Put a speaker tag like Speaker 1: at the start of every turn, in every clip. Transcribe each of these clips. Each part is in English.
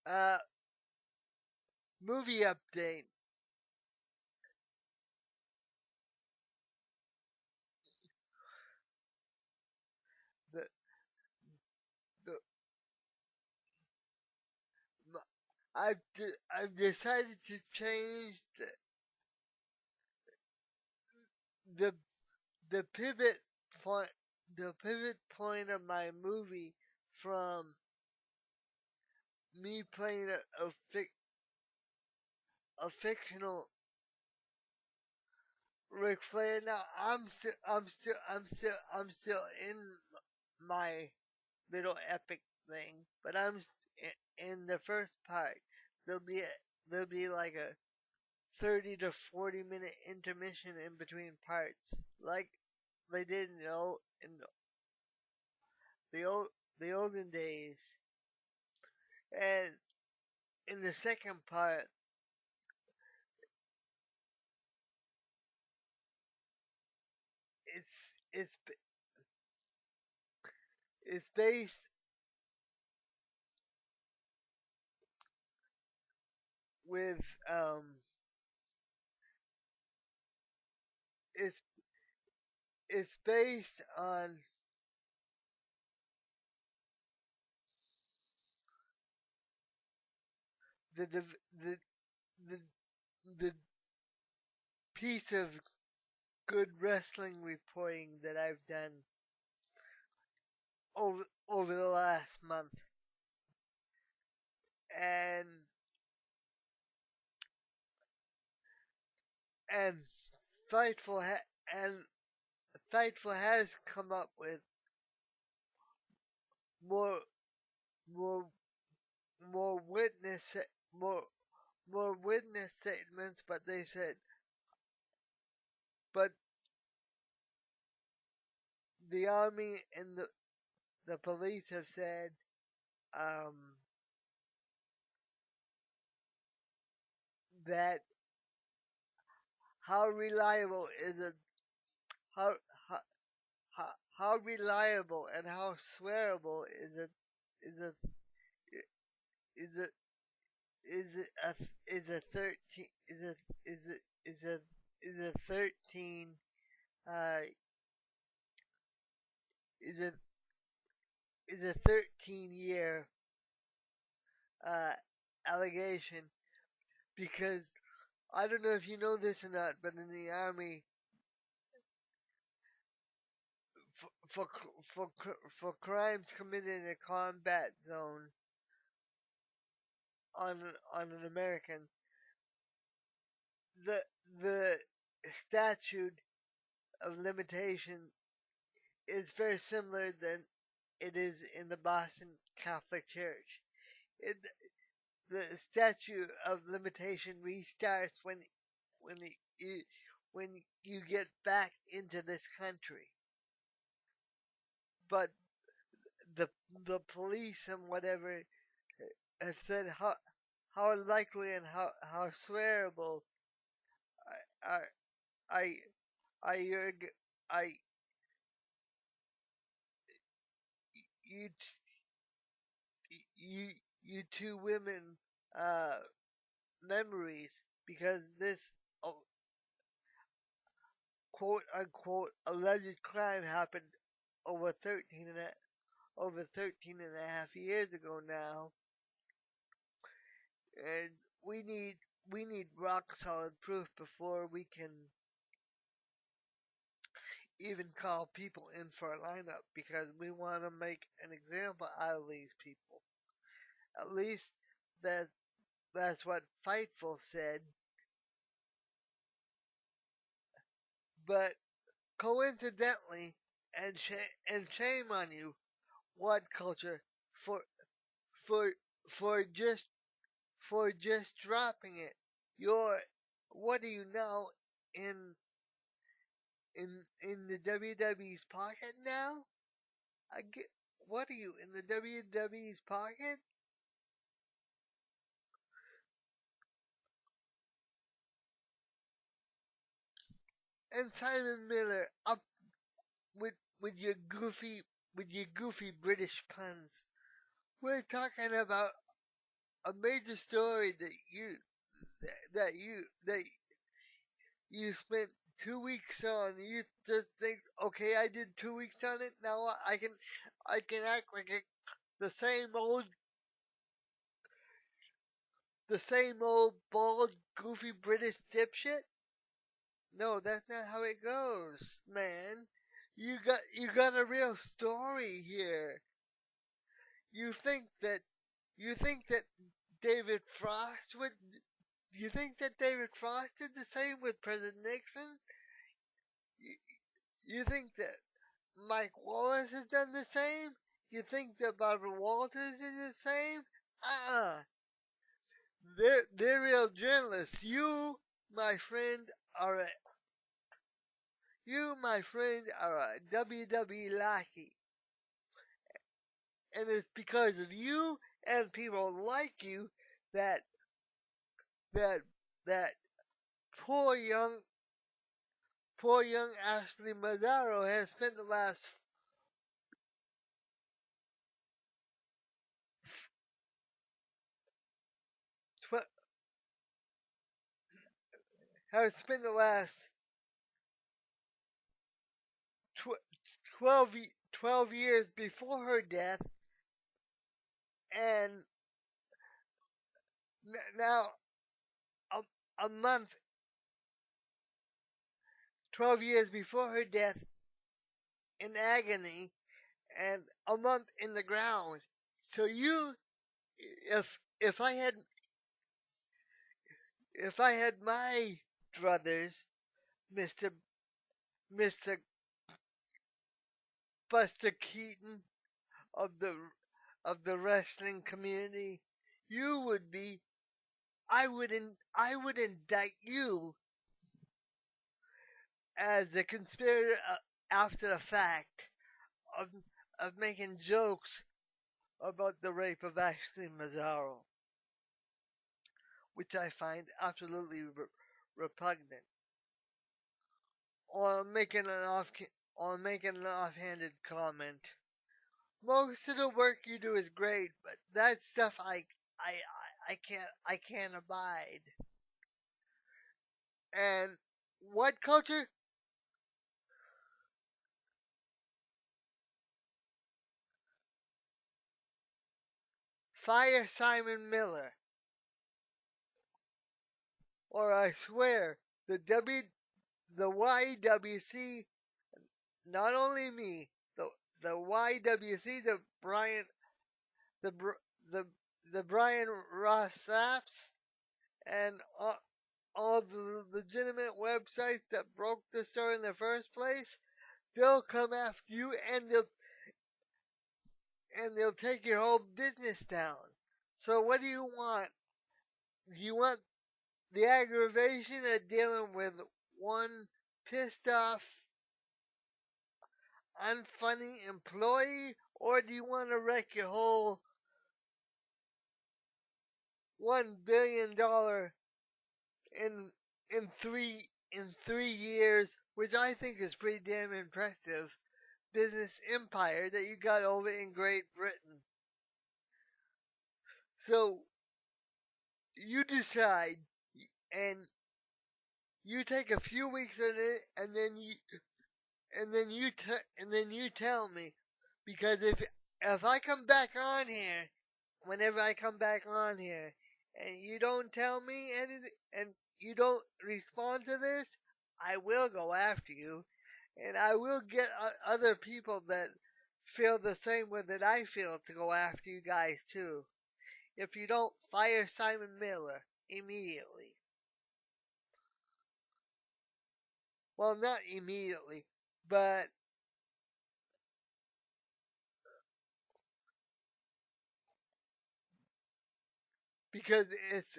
Speaker 1: Uh, movie update. The the I've decided to change the the point the pivot point of my movie from me playing a fictional Ric Flair. Now I'm still in my little epic thing, but in the first part. There'll be there'll be like a 30 to 40 minute intermission in between parts, like they did in the old the olden days. And in the second part, it's it's it's based with it's it's based on the the the the piece of good wrestling reporting that I've done over the last month. and and Fightful and Fightful has come up with more more more witness more more witness statements, but they said, but the army and the police have said, um, that how reliable is it how how how reliable and how swearable is it is it is it a is a 13 is it is a 13 uh is a is a 13-year uh allegation, because I don't know if you know this or not, but in the army, for for crimes committed in a combat zone on on an American, the the statute of limitation is very similar than it is in the Boston Catholic Church. It, the statute of limitation restarts when you when you get back into this country. But the the police and whatever have said how likely and how swearable I I I I you you you two women uh memories, because this uh, quote unquote alleged crime happened over 13 and a half years ago now. And we need we need rock solid proof before we can even call people in for a lineup, because we want to make an example out of these people. At least that that's what Fightful said. But coincidentally, and shame on you, what culture, for for for just dropping it. You're what are you now, in in the WWE's pocket now? I get what are you, in the WWE's pocket? And Simon Miller up with with your goofy British puns. We're talking about a major story that you that you spent 2 weeks on. You just think, okay, I did 2 weeks on it. Now I can act like the same old bald, goofy British dipshit. No, that's not how it goes, man. You got a real story here. You think that you think that David Frost would you think that David Frost did the same with President Nixon? You, you think that Mike Wallace has done the same? You think that Barbara Walters did the same? Uh-uh. They're real journalists. My friend, are a my friend, are a WWE lackey, and it's because of you and people like you that that that poor young Ashley Mazzaro has spent the last tw- has spent the last tw- 12 years before her death, and now a, a month 12 years before her death in agony, and a month in the ground. So if I had my druthers, Mister Mister Buster Keaton of the wrestling community, you would be. I would indict you as a conspirator after the fact of making jokes about the rape of Ashley Mazzaro, which I find absolutely repugnant. Or making an offhanded comment. Most of the work you do is great, but that stuff I can't abide. And what culture? Fire Simon Miller, or I swear the YWC, not only me, the YWC, the the the Brian Ross Saps, and all the legitimate websites that broke the story in the first place, they'll come after you and they'll take your whole business down. So what do you want? Do you want the aggravation of dealing with one pissed off, unfunny employee, or do you want to wreck your whole $1 billion in in 3 years, which I think is pretty damn impressive, business empire that you got over in Great Britain? So you decide, and you take a few weeks in it, and then you tell me, because if I come back on here, whenever I come back on here, and you don't tell me anything, and you don't respond to this, I will go after you, and I will get other people that feel the same way that I feel to go after you guys too. If you don't fire Simon Miller immediately. Well, not immediately, but because it's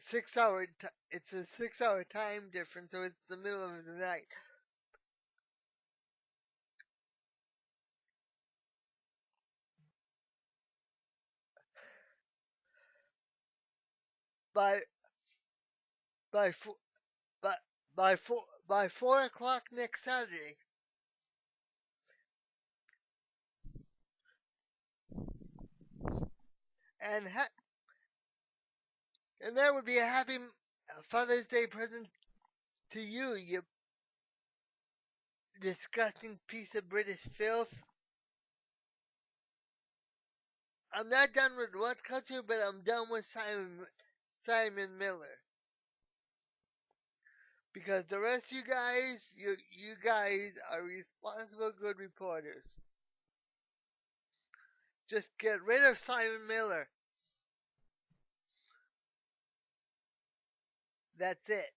Speaker 1: 6 hour it's a 6 hour time difference, so it's the middle of the night. By by four by by 4 o'clock next Saturday, and and that would be a happy Father's Day present to you, you disgusting piece of British filth. I'm not done with what culture, but I'm done with Simon Miller. Because the rest of you guys, you guys are responsible good reporters. Just get rid of Simon Miller. That's it.